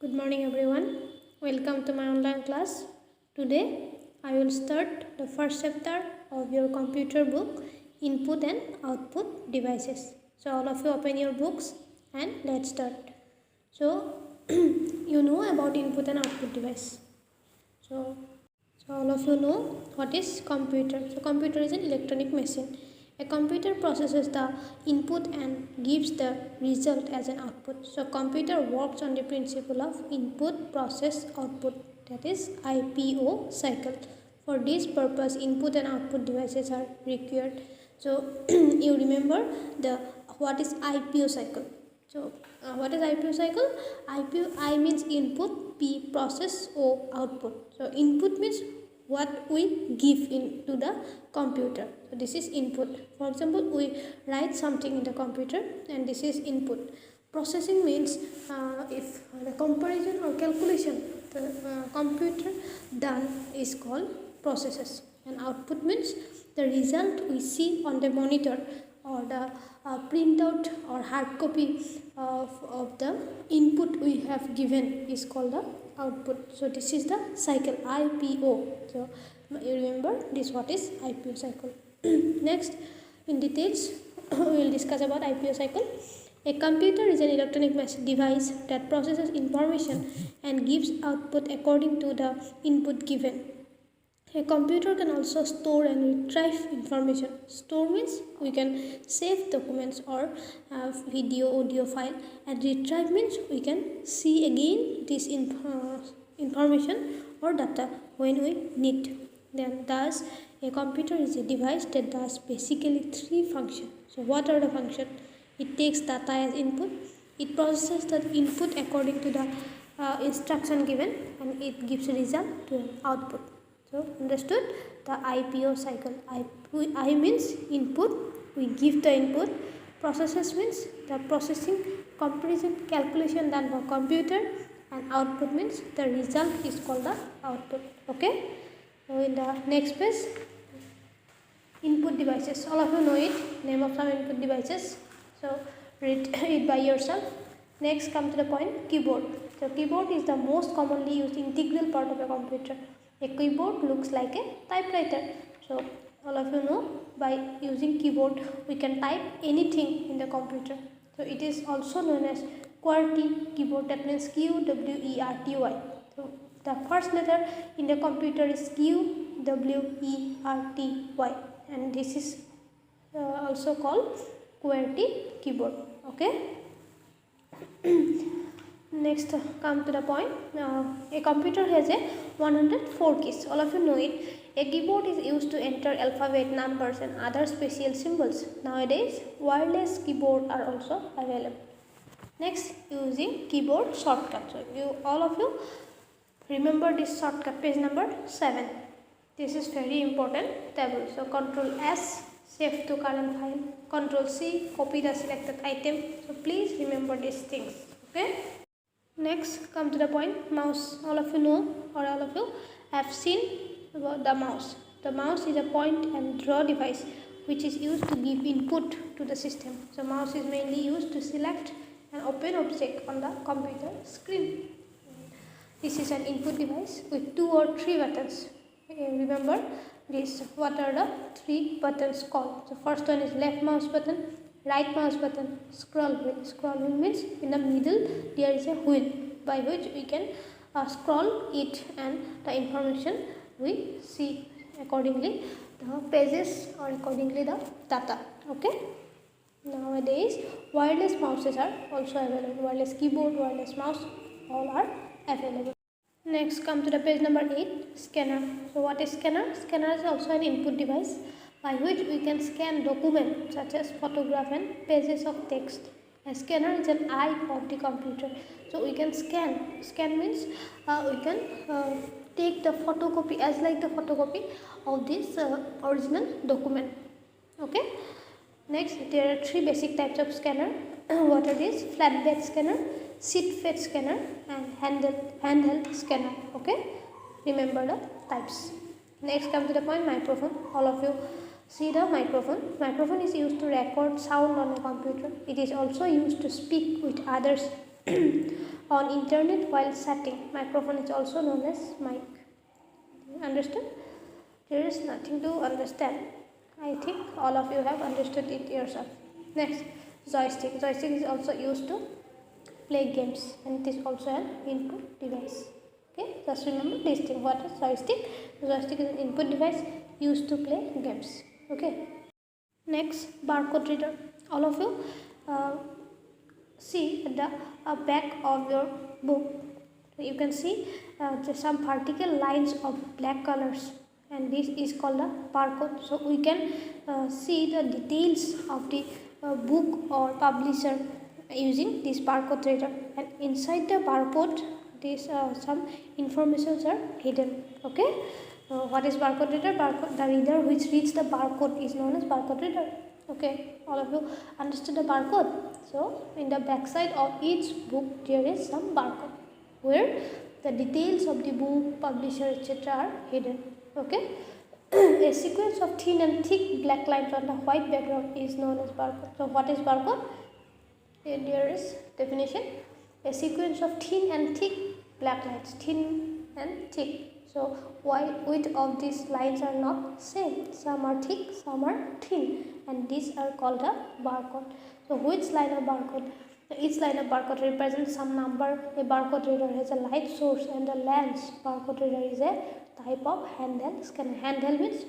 Good morning everyone. Welcome to my online class. Today I will start the first chapter of your computer book, Input and Output Devices. So all of you open your books and let's start. So you know about input and output device. So all of you know what is computer. So computer is an electronic machine. A computer processes the input and gives the result as an output. So computer works on the principle of input process output, that is IPO cycle. For this purpose input and output devices are required. So you remember the what is IPO cycle. So what is IPO cycle? I means input, P process, O output. So input means what we give into the computer. So this is input. For example, we write something in the computer and this is input. Processing means if the comparison or calculation the computer done is called processes, and output means the result we see on the monitor or the printout or hard copy of the input we have given is called the output. So this is the cycle IPO. So you remember this what is IPO cycle. Next in details we will discuss about IPO cycle. A computer is an electronic device that processes information and gives output according to the input given. A computer can also store and retrieve information. Store means we can save documents or video, audio file, and retrieve means we can see again this information or data when we need. Then thus a computer is a device that does basically three functions. So what are the functions? It takes data as input, it processes the input according to the instruction given, and it gives a result to output. So understood the IPO cycle. I means input, we give the input. Processes means the processing, comparison, calculation done by computer, and output means the result is called the output. Okay. So in the next page, input devices. All of you know it. Name of some input devices. So read it by yourself. Next come to the point, keyboard. So keyboard is the most commonly used integral part of a computer. A keyboard looks like a typewriter. So all of you know by using keyboard we can type anything in the computer. So it is also known as QWERTY keyboard, that means QWERTY. So the first letter in the computer is QWERTY, and this is also called QWERTY keyboard. Okay. Next come to the point, a computer has a 104 keys. All of you know it. A keyboard is used to enter alphabet, numbers and other special symbols. Nowadays wireless keyboard are also available. Next, using keyboard shortcut. So you all of you remember this shortcut, page number 7. This is very important table. So Control S, save to current file. Control C, copy the selected item. So please remember these things. Okay. Next come to the point, mouse. All of you know or all of you have seen about the mouse. The mouse is a point and draw device which is used to give input to the system. So mouse is mainly used to select an open object on the computer screen. This is an input device with 2 or 3 buttons. Remember this, what are the 3 buttons called? So first one is left mouse button, right mouse button, scroll wheel. Scroll wheel means in the middle there is a wheel by which we can scroll it and the information we see accordingly the pages or accordingly the data. Okay. Nowadays wireless mouses are also available. Wireless keyboard, wireless mouse, all are available. Next come to the page number 8, scanner. So what is scanner? Scanner is also an input device by which we can scan documents such as photograph and pages of text. A scanner is an eye of the computer. So we can scan. Scan means we can take the photocopy as like the photocopy of this original document. Okay. Next there are 3 basic types of scanner. What are these? Flatbed scanner, seat fed scanner and handheld scanner. Okay. Remember the types. Next come to the point, microphone. All of you see the microphone. Microphone is used to record sound on a computer. It is also used to speak with others. on internet while chatting. Microphone is also known as mic. Understand? There is nothing to understand. I think all of you have understood it yourself. Next, joystick. Joystick is also used to play games, and it is also an input device. Okay, just remember this thing. What is joystick? Joystick is an input device used to play games. Okay. Next, barcode reader. All of you see at the back of your book. You can see some particle lines of black colors, and this is called a barcode. So we can see the details of the book or publisher using this barcode reader, and inside the barcode this some informations are hidden. Okay, what is barcode reader? The reader which reads the barcode is known as barcode reader. Okay, all of you understood the barcode. So in the back side of each book there is some barcode where the details of the book, publisher, etc. are hidden. Okay. A sequence of thin and thick black lines on the white background is known as barcode. So what is barcode? There is definition. A sequence of thin and thick black lines. Thin and thick. So width of these lines are not same. Some are thick, some are thin, and these are called a barcode. So which line of barcode? Each line of barcode represents some number. A barcode reader has a light source and a lens. Barcode reader is a type of handheld scanner. Handheld means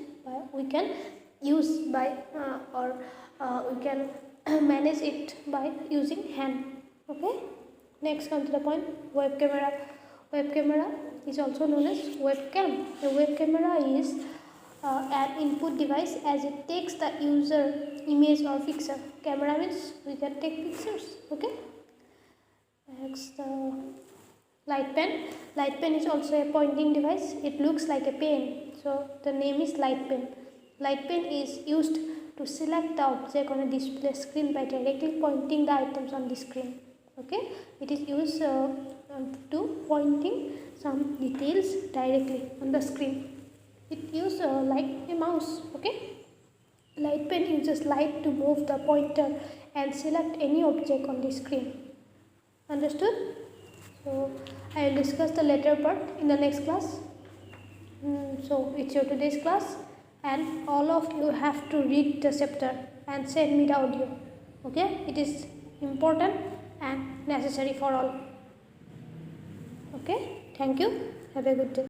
we can use by we can manage it by using hand. Okay. Next, come to the point. Web camera. Web camera is also known as webcam. A web camera is an input device as it takes the user image or picture. Camera means we can take pictures. Okay. Next, light pen. Light pen is also a pointing device. It looks like a pen, so the name is light pen. Light pen is used to select the object on a display screen by directly pointing the items on the screen. Okay, it is used to pointing some details directly on the screen. It uses like a mouse. Okay, light pen uses light to move the pointer and select any object on the screen. Understood? So I will discuss the later part in the next class. So it's your today's class, and all of you have to read the chapter and send me the audio. Okay, it is important and necessary for all. Okay, thank you. Have a good day.